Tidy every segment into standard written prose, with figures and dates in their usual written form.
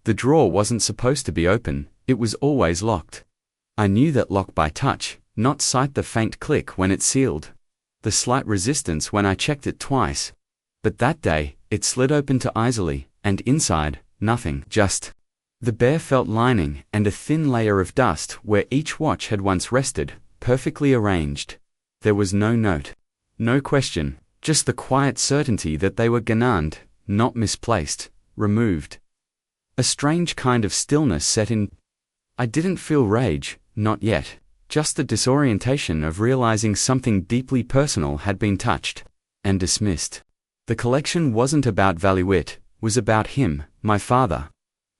The drawer wasn't supposed to be open, it was always locked. I knew that lock by touch, not sight, the faint click when it sealed, the slight resistance when I checked it twice. But that day, it slid open too easily, and inside, nothing, just the bare felt lining and a thin layer of dust where each watch had once rested, perfectly arranged. There was no note, no question, just the quiet certainty that they were Ganand, not misplaced, removed. A strange kind of stillness set in. I didn't feel rage, not yet, just the disorientation of realizing something deeply personal had been touched and dismissed. The collection wasn't about value, it was about him, my father.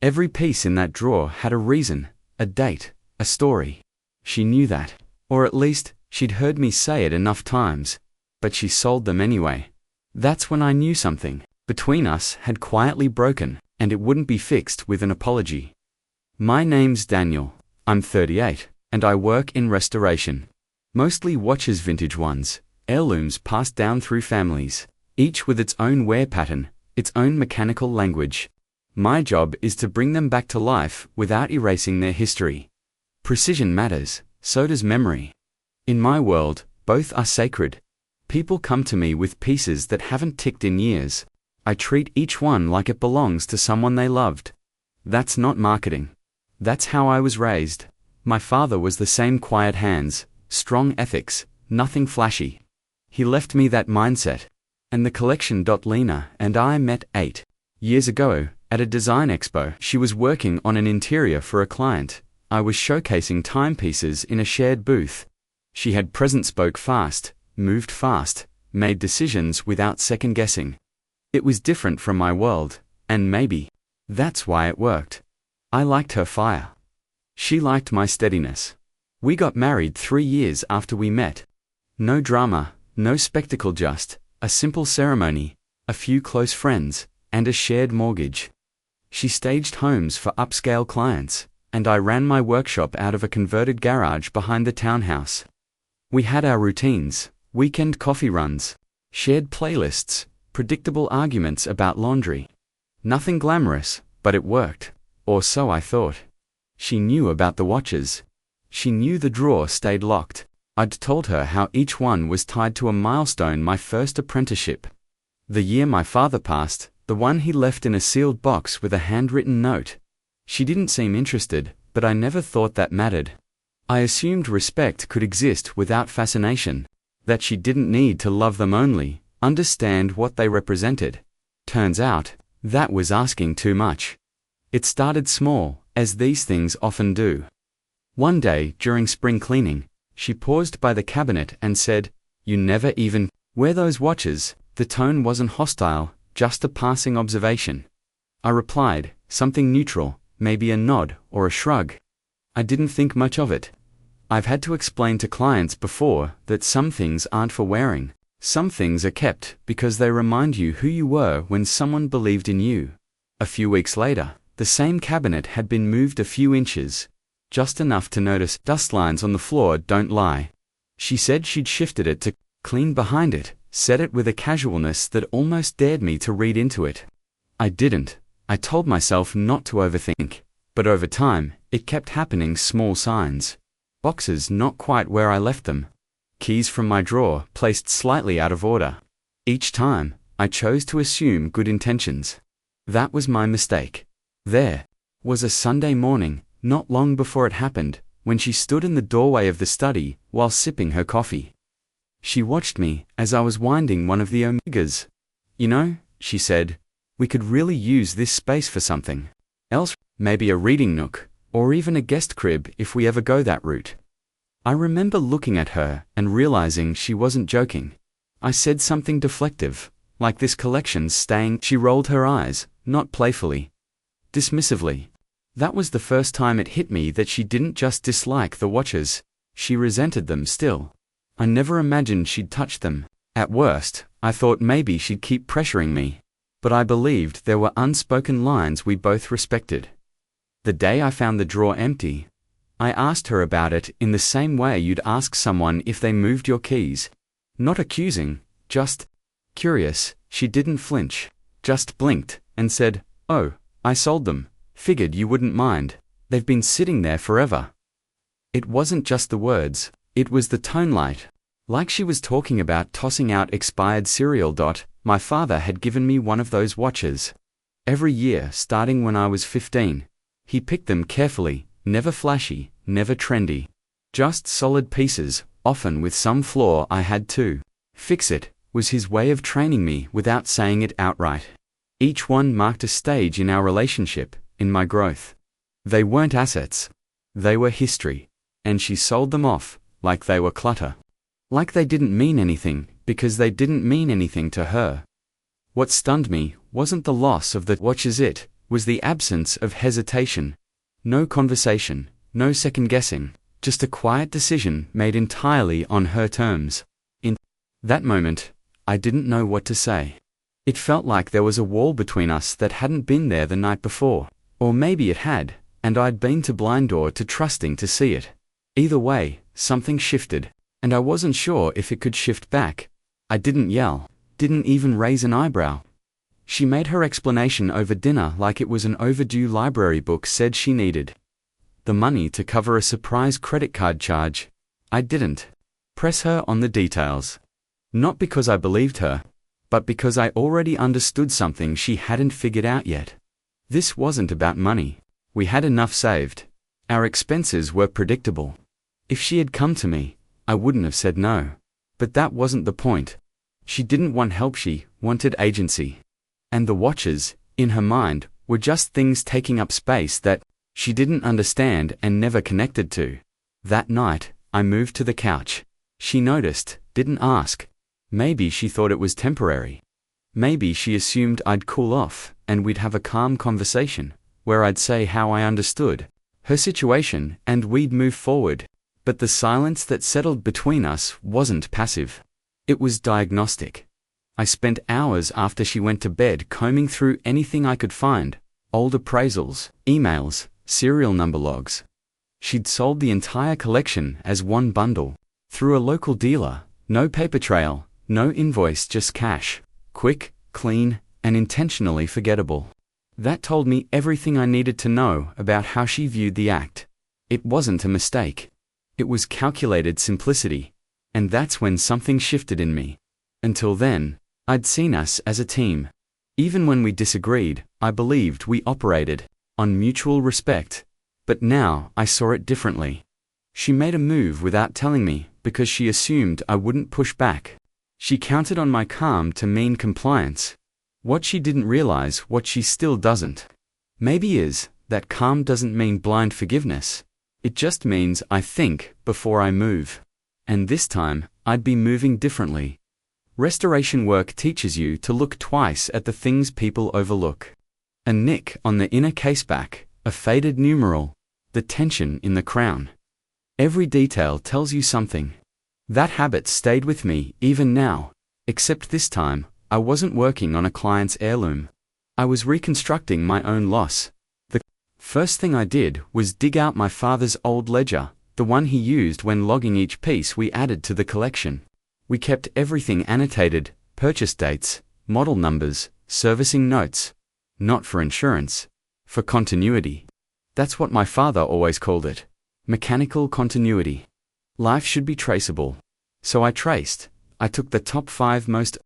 Every piece in that drawer had a reason, a date, a story. She knew that, or at least, she'd heard me say it enough times, but she sold them anyway. That's when I knew something between us had quietly broken, and it wouldn't be fixed with an apology. My name's Daniel, I'm 38, and I work in restoration. Mostly watches, vintage ones, heirlooms passed down through families, each with its own wear pattern, its own mechanical language. My job is to bring them back to life without erasing their history. Precision matters, so does memory. In my world, both are sacred. People come to me with pieces that haven't ticked in years. I treat each one like it belongs to someone they loved. That's not marketing. That's how I was raised. My father was the same, quiet hands, strong ethics, nothing flashy. He left me that mindset. And the collection. Lena and I met 8 years ago at a design expo. She was working on an interior for a client. I was showcasing timepieces in a shared booth. She had present, spoke fast, moved fast, made decisions without second guessing. It was different from my world, and maybe that's why it worked. I liked her fire. She liked my steadiness. We got married 3 years after we met. No drama, no spectacle, just a simple ceremony, a few close friends, and a shared mortgage. She staged homes for upscale clients, and I ran my workshop out of a converted garage behind the townhouse. We had our routines, weekend coffee runs, shared playlists, predictable arguments about laundry. Nothing glamorous, but it worked, or so I thought. She knew about the watches. She knew the drawer stayed locked. I'd told her how each one was tied to a milestone, my first apprenticeship. The year my father passed, the one he left in a sealed box with a handwritten note. She didn't seem interested, but I never thought that mattered. I assumed respect could exist without fascination, that she didn't need to love them, only understand what they represented. Turns out, that was asking too much. It started small, as these things often do. One day, during spring cleaning, she paused by the cabinet and said, "You never even wear those watches." The tone wasn't hostile, just a passing observation. I replied, something neutral, maybe a nod or a shrug. I didn't think much of it. I've had to explain to clients before that some things aren't for wearing. Some things are kept because they remind you who you were when someone believed in you. A few weeks later, the same cabinet had been moved a few inches, just enough to notice dust lines on the floor. Don't lie. She said she'd shifted it to clean behind it, said it with a casualness that almost dared me to read into it. I didn't. I told myself not to overthink, but over time, it kept happening. Small signs. Boxes not quite where I left them. Keys from my drawer placed slightly out of order. Each time, I chose to assume good intentions. That was my mistake. There was a Sunday morning, not long before it happened, when she stood in the doorway of the study while sipping her coffee. She watched me as I was winding one of the Omegas. "You know," she said, "we could really use this space for something else, maybe a reading nook, or even a guest crib if we ever go that route." I remember looking at her and realizing she wasn't joking. I said something deflective, like "this collection's staying." She rolled her eyes, not playfully, dismissively. That was the first time it hit me that she didn't just dislike the watches, she resented them still. I never imagined she'd touch them. At worst, I thought maybe she'd keep pressuring me. But I believed there were unspoken lines we both respected. The day I found the drawer empty, I asked her about it in the same way you'd ask someone if they moved your keys. Not accusing, just curious. She didn't flinch, just blinked and said, "Oh, I sold them. Figured you wouldn't mind. They've been sitting there forever. It wasn't just the words, it was the tone light. Like she was talking about tossing out expired cereal. My father had given me one of those watches. Every year, starting when I was 15. He picked them carefully, never flashy, never trendy. Just solid pieces, often with some flaw I had to fix. It was his way of training me without saying it outright. Each one marked a stage in our relationship, in my growth. They weren't assets. They were history. And she sold them off, like they were clutter. Like they didn't mean anything, because they didn't mean anything to her. What stunned me wasn't the loss of the watches, it was the absence of hesitation. No conversation, no second guessing, just a quiet decision made entirely on her terms. In that moment, I didn't know what to say. It felt like there was a wall between us that hadn't been there the night before. Or maybe it had, and I'd been too blind or too trusting to see it. Either way, something shifted, and I wasn't sure if it could shift back. I didn't yell, didn't even raise an eyebrow. She made her explanation over dinner like it was an overdue library book. Said she needed the money to cover a surprise credit card charge. I didn't press her on the details. Not because I believed her, but because I already understood something she hadn't figured out yet. This wasn't about money. We had enough saved. Our expenses were predictable. If she had come to me, I wouldn't have said no. But that wasn't the point. She didn't want help, she wanted agency. And the watches, in her mind, were just things taking up space that she didn't understand and never connected to. That night, I moved to the couch. She noticed, didn't ask. Maybe she thought it was temporary. Maybe she assumed I'd cool off, and we'd have a calm conversation, where I'd say how I understood her situation and we'd move forward. But the silence that settled between us wasn't passive. It was diagnostic. I spent hours after she went to bed combing through anything I could find, old appraisals, emails, serial number logs. She'd sold the entire collection as one bundle, through a local dealer, no paper trail, no invoice, just cash, quick, clean, and intentionally forgettable. That told me everything I needed to know about how she viewed the act. It wasn't a mistake. It was calculated simplicity. And that's when something shifted in me. Until then, I'd seen us as a team. Even when we disagreed, I believed we operated on mutual respect. But now I saw it differently. She made a move without telling me because she assumed I wouldn't push back. She counted on my calm to mean compliance. What she didn't realize, what she still doesn't, maybe, is that calm doesn't mean blind forgiveness. It just means I think before I move. And this time, I'd be moving differently. Restoration work teaches you to look twice at the things people overlook. A nick on the inner caseback, a faded numeral, the tension in the crown. Every detail tells you something. That habit stayed with me even now, except this time, I wasn't working on a client's heirloom. I was reconstructing my own loss. The first thing I did was dig out my father's old ledger, the one he used when logging each piece we added to the collection. We kept everything annotated, purchase dates, model numbers, servicing notes. Not for insurance, for continuity. That's what my father always called it. Mechanical continuity. Life should be traceable. So I traced. I took the top 5 most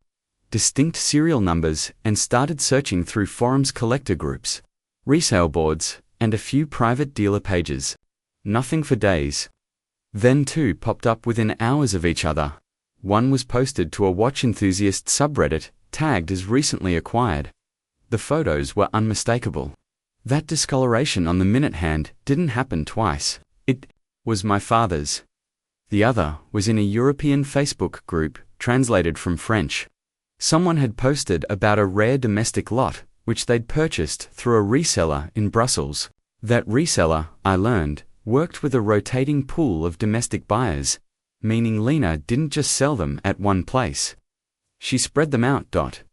distinct serial numbers and started searching through forums, collector groups, resale boards, and a few private dealer pages. Nothing for days. Then 2 popped up within hours of each other. One was posted to a watch enthusiast subreddit, tagged as recently acquired. The photos were unmistakable. That discoloration on the minute hand didn't happen twice. It was my father's. The other was in a European Facebook group, translated from French. Someone had posted about a rare domestic lot, which they'd purchased through a reseller in Brussels. That reseller, I learned, worked with a rotating pool of domestic buyers, meaning Lena didn't just sell them at one place. She spread them out.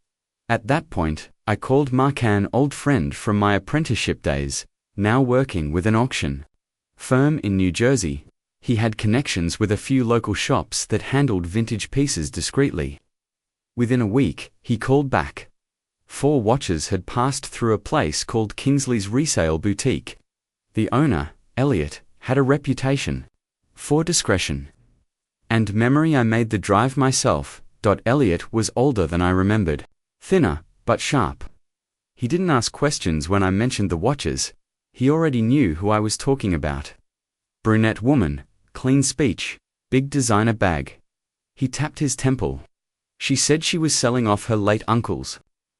At that point, I called Mark, an old friend from my apprenticeship days, now working with an auction firm in New Jersey. He had connections with a few local shops that handled vintage pieces discreetly. Within a week, he called back. 4 watches had passed through a place called Kingsley's Resale Boutique. The owner, Elliot, had a reputation for discretion and memory. I made the drive myself. Elliot was older than I remembered, thinner, but sharp. He didn't ask questions when I mentioned the watches. He already knew who I was talking about. Brunette woman, clean speech, big designer bag. He tapped his temple. She said she was selling off her late uncle's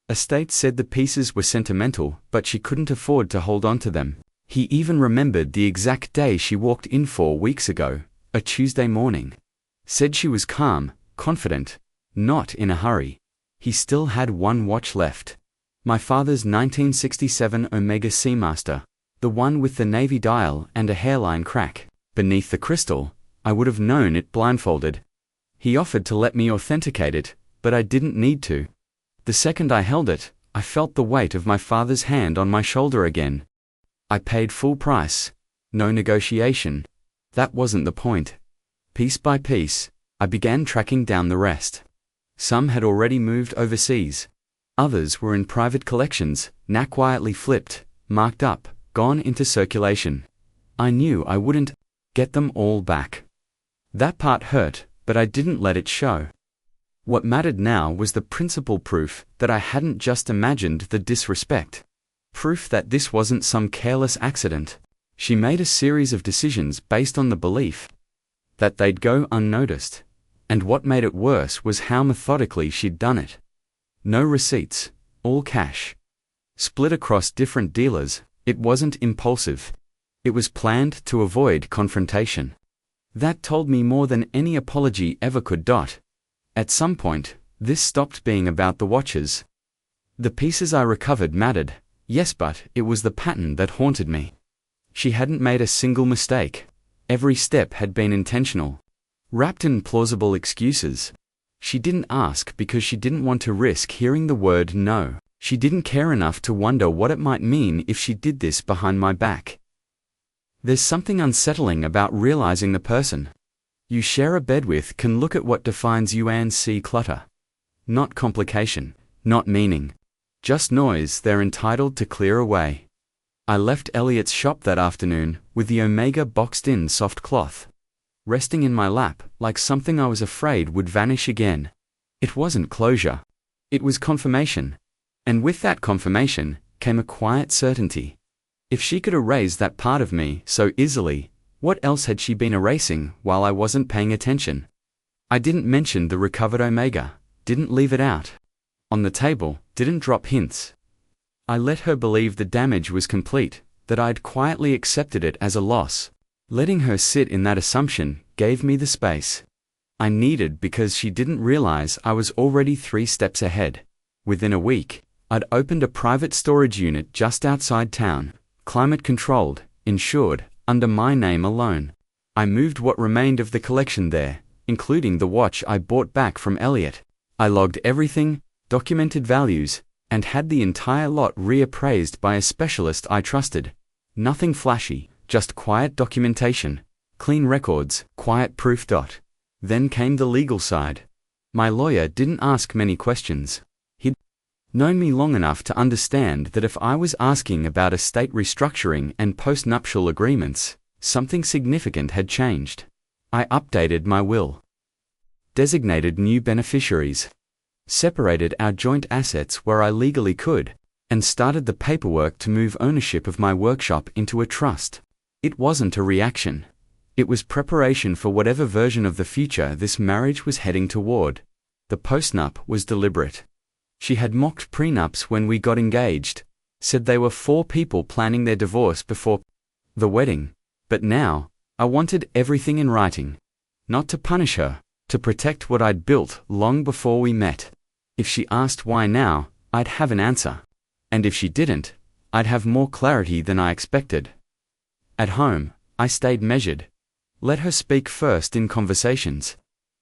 estate, said the pieces were sentimental, but she couldn't afford to hold on to them. He even remembered the exact day she walked in 4 weeks ago, a Tuesday morning. Said she was calm, confident, not in a hurry. He still had 1 watch left. My father's 1967 Omega Seamaster, the one with the navy dial and a hairline crack beneath the crystal. I would have known it blindfolded. He offered to let me authenticate it, but I didn't need to. The second I held it, I felt the weight of my father's hand on my shoulder again. I paid full price. No negotiation. That wasn't the point. Piece by piece, I began tracking down the rest. Some had already moved overseas. Others were in private collections, now quietly flipped, marked up, gone into circulation. I knew I wouldn't get them all back. That part hurt, but I didn't let it show. What mattered now was the principal proof that I hadn't just imagined the disrespect. Proof that this wasn't some careless accident. She made a series of decisions based on the belief that they'd go unnoticed. And what made it worse was how methodically she'd done it. No receipts, all cash. Split across different dealers. It wasn't impulsive. It was planned to avoid confrontation. That told me more than any apology ever could. At some point, this stopped being about the watches. The pieces I recovered mattered, yes, but it was the pattern that haunted me. She hadn't made a single mistake. Every step had been intentional, wrapped in plausible excuses. She didn't ask because she didn't want to risk hearing the word no. She didn't care enough to wonder what it might mean if she did this behind my back. There's something unsettling about realizing the person you share a bed with can look at what defines you and see clutter. Not complication, not meaning. Just noise they're entitled to clear away. I left Elliot's shop that afternoon with the Omega boxed in soft cloth, resting in my lap like something I was afraid would vanish again. It wasn't closure. It was confirmation. And with that confirmation came a quiet certainty. If she could erase that part of me so easily, what else had she been erasing while I wasn't paying attention? I didn't mention the recovered Omega, didn't leave it out on the table, didn't drop hints. I let her believe the damage was complete, that I'd quietly accepted it as a loss. Letting her sit in that assumption gave me the space I needed because she didn't realize I was already 3 steps ahead. Within a week, I'd opened a private storage unit just outside town, climate-controlled, insured, under my name alone. I moved what remained of the collection there, including the watch I bought back from Elliot. I logged everything, documented values, and had the entire lot reappraised by a specialist I trusted. Nothing flashy, just quiet documentation, clean records, quiet proof. Then came the legal side. My lawyer didn't ask many questions. He'd known me long enough to understand that if I was asking about estate restructuring and post-nuptial agreements, something significant had changed. I updated my will, designated new beneficiaries, separated our joint assets where I legally could, and started the paperwork to move ownership of my workshop into a trust. It wasn't a reaction. It was preparation for whatever version of the future this marriage was heading toward. The postnup was deliberate. She had mocked prenups when we got engaged, said they were 4 people planning their divorce before the wedding. But now, I wanted everything in writing. Not to punish her, to protect what I'd built long before we met. If she asked why now, I'd have an answer. And if she didn't, I'd have more clarity than I expected. At home, I stayed measured. Let her speak first in conversations.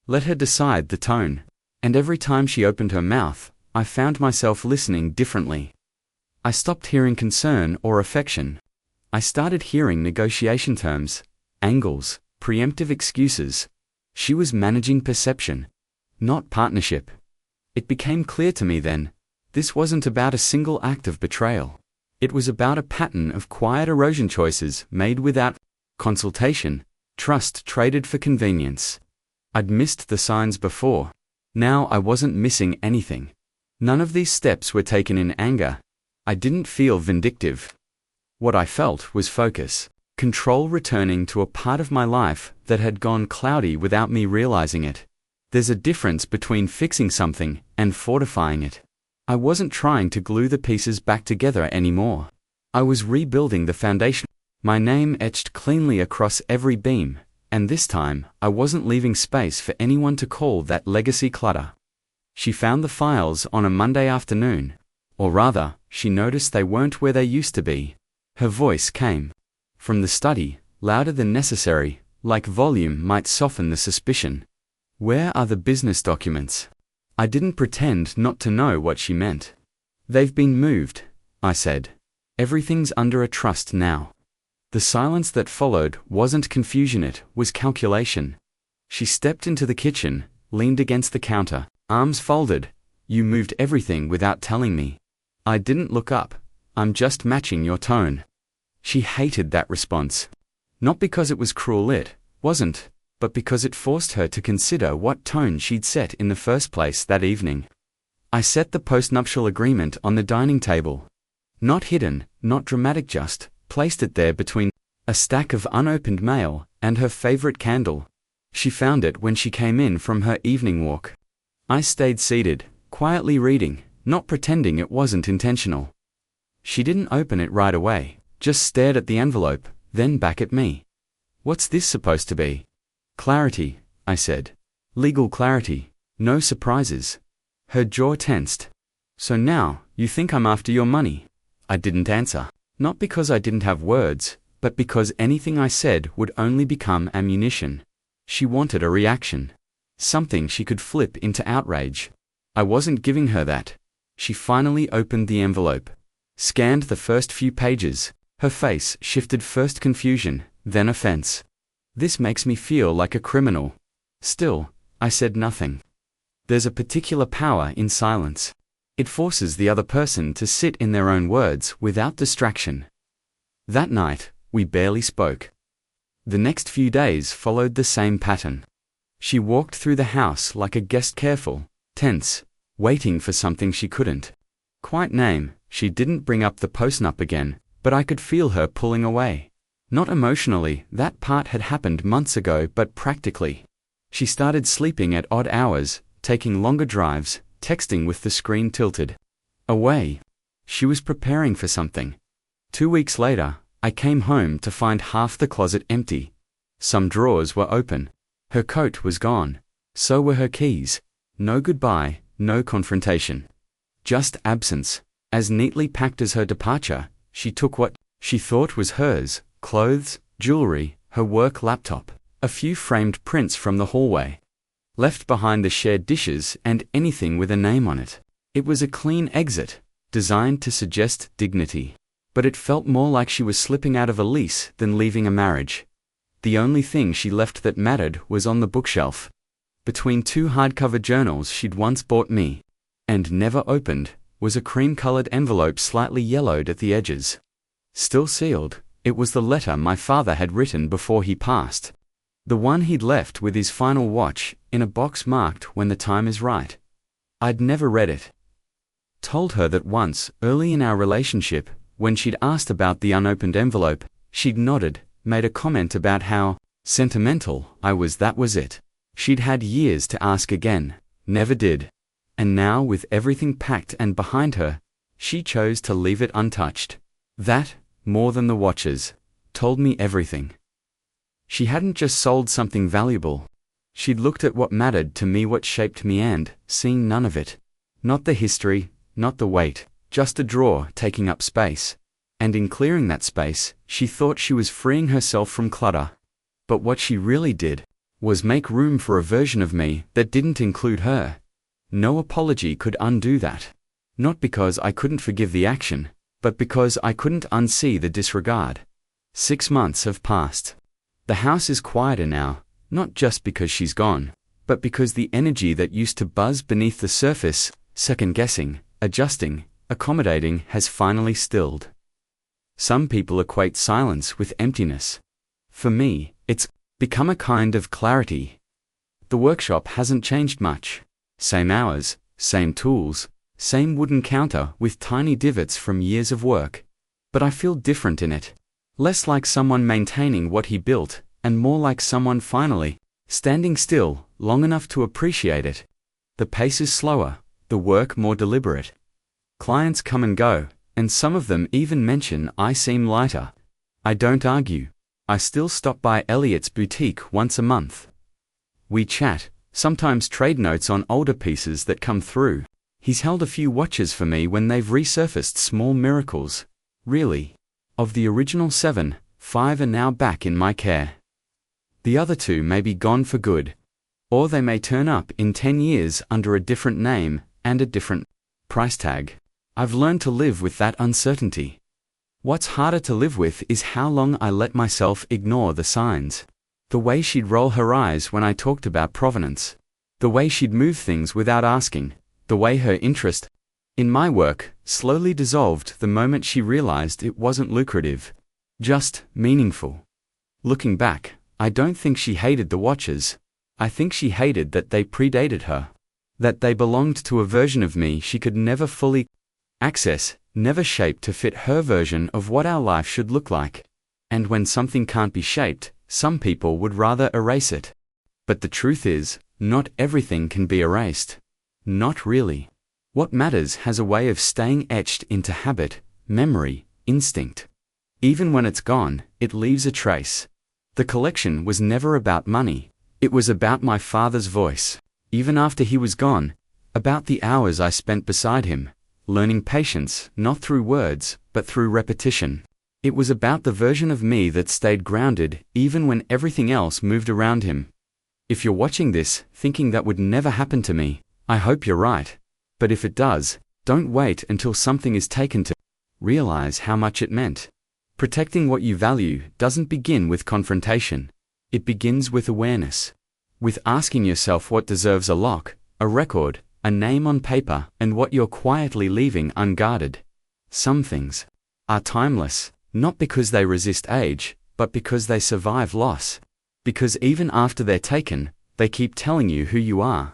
Let her decide the tone. And every time she opened her mouth, I found myself listening differently. I stopped hearing concern or affection. I started hearing negotiation terms, angles, preemptive excuses. She was managing perception, not partnership. It became clear to me then This wasn't about a single act of betrayal. It was about a pattern of quiet erosion choices made without consultation, trust traded for convenience. I'd missed the signs before. Now I wasn't missing anything. None of these steps were taken in anger. I didn't feel vindictive. What I felt was focus, control returning to a part of my life that had gone cloudy without me realizing it. There's a difference between fixing something and fortifying it. I wasn't trying to glue the pieces back together anymore. I was rebuilding the foundation. My name etched cleanly across every beam, and this time I wasn't leaving space for anyone to call that legacy clutter. She found the files on a Monday afternoon, or rather, she noticed they weren't where they used to be. Her voice came from the study, louder than necessary, like volume might soften the suspicion. Where are the business documents? I didn't pretend not to know what she meant. They've been moved, I said. Everything's under a trust now. The silence that followed wasn't confusion, it was calculation. She stepped into the kitchen, leaned against the counter, arms folded. You moved everything without telling me. I didn't look up. I'm just matching your tone. She hated that response. Not because it was cruel, it wasn't, but because it forced her to consider what tone she'd set in the first place that evening. I set the postnuptial agreement on the dining table. Not hidden, not dramatic, just placed it there between a stack of unopened mail and her favorite candle. She found it when she came in from her evening walk. I stayed seated, quietly reading, not pretending it wasn't intentional. She didn't open it right away, just stared at the envelope, then back at me. What's this supposed to be? Clarity, I said. Legal clarity, no surprises. Her jaw tensed. So now, you think I'm after your money? I didn't answer. Not because I didn't have words, but because anything I said would only become ammunition. She wanted a reaction. Something she could flip into outrage. I wasn't giving her that. She finally opened the envelope. Scanned the first few pages. Her face shifted, first confusion, then offense. This makes me feel like a criminal. Still, I said nothing. There's a particular power in silence. It forces the other person to sit in their own words without distraction. That night, we barely spoke. The next few days followed the same pattern. She walked through the house like a guest, careful, tense, waiting for something she couldn't quite name. She didn't bring up the postnup again, but I could feel her pulling away. Not emotionally, that part had happened months ago, but practically. She started sleeping at odd hours, taking longer drives, texting with the screen tilted away. She was preparing for something. 2 weeks later, I came home to find half the closet empty. Some drawers were open. Her coat was gone. So were her keys. No goodbye, no confrontation. Just absence. As neatly packed as her departure, she took what she thought was hers: clothes, jewelry, her work laptop, a few framed prints from the hallway. Left behind the shared dishes and anything with a name on it. It was a clean exit, designed to suggest dignity. But it felt more like she was slipping out of a lease than leaving a marriage. The only thing she left that mattered was on the bookshelf. Between 2 hardcover journals she'd once bought me, and never opened, was a cream-colored envelope slightly yellowed at the edges. Still sealed, it was the letter my father had written before he passed. The one he'd left with his final watch, in a box marked "When the time is right." I'd never read it. Told her that once, early in our relationship, when she'd asked about the unopened envelope, she'd nodded, made a comment about how sentimental I was. That was it. She'd had years to ask again, never did. And now, with everything packed and behind her, she chose to leave it untouched. That, more than the watches, told me everything. She hadn't just sold something valuable. She'd looked at what mattered to me, what shaped me, and seen none of it. Not the history, not the weight, just a drawer taking up space. And in clearing that space, she thought she was freeing herself from clutter. But what she really did was make room for a version of me that didn't include her. No apology could undo that. Not because I couldn't forgive the action, but because I couldn't unsee the disregard. 6 months have passed. The house is quieter now, not just because she's gone, but because the energy that used to buzz beneath the surface, second-guessing, adjusting, accommodating has finally stilled. Some people equate silence with emptiness. For me, it's become a kind of clarity. The workshop hasn't changed much. Same hours, same tools, same wooden counter with tiny divots from years of work. But I feel different in it. Less like someone maintaining what he built, and more like someone finally standing still long enough to appreciate it. The pace is slower, the work more deliberate. Clients come and go, and some of them even mention I seem lighter. I don't argue. I still stop by Elliot's boutique once a month. We chat, sometimes trade notes on older pieces that come through. He's held a few watches for me when they've resurfaced small miracles. Really. Of the original 7, 5 are now back in my care. The other 2 may be gone for good. Or they may turn up in 10 years under a different name and a different price tag. I've learned to live with that uncertainty. What's harder to live with is how long I let myself ignore the signs. The way she'd roll her eyes when I talked about provenance. The way she'd move things without asking. The way her interest in my work slowly dissolved the moment she realized it wasn't lucrative, just meaningful. Looking back, I don't think she hated the watches. I think she hated that they predated her. That they belonged to a version of me she could never fully access, never shaped to fit her version of what our life should look like. And when something can't be shaped, some people would rather erase it. But the truth is, not everything can be erased. Not really. What matters has a way of staying etched into habit, memory, instinct. Even when it's gone, it leaves a trace. The collection was never about money. It was about my father's voice. Even after he was gone, about the hours I spent beside him, learning patience, not through words, but through repetition. It was about the version of me that stayed grounded, even when everything else moved around him. If you're watching this, thinking that would never happen to me, I hope you're right. But if it does, don't wait until something is taken to realize how much it meant. Protecting what you value doesn't begin with confrontation. It begins with awareness. With asking yourself what deserves a lock, a record, a name on paper, and what you're quietly leaving unguarded. Some things are timeless, not because they resist age, but because they survive loss. Because even after they're taken, they keep telling you who you are.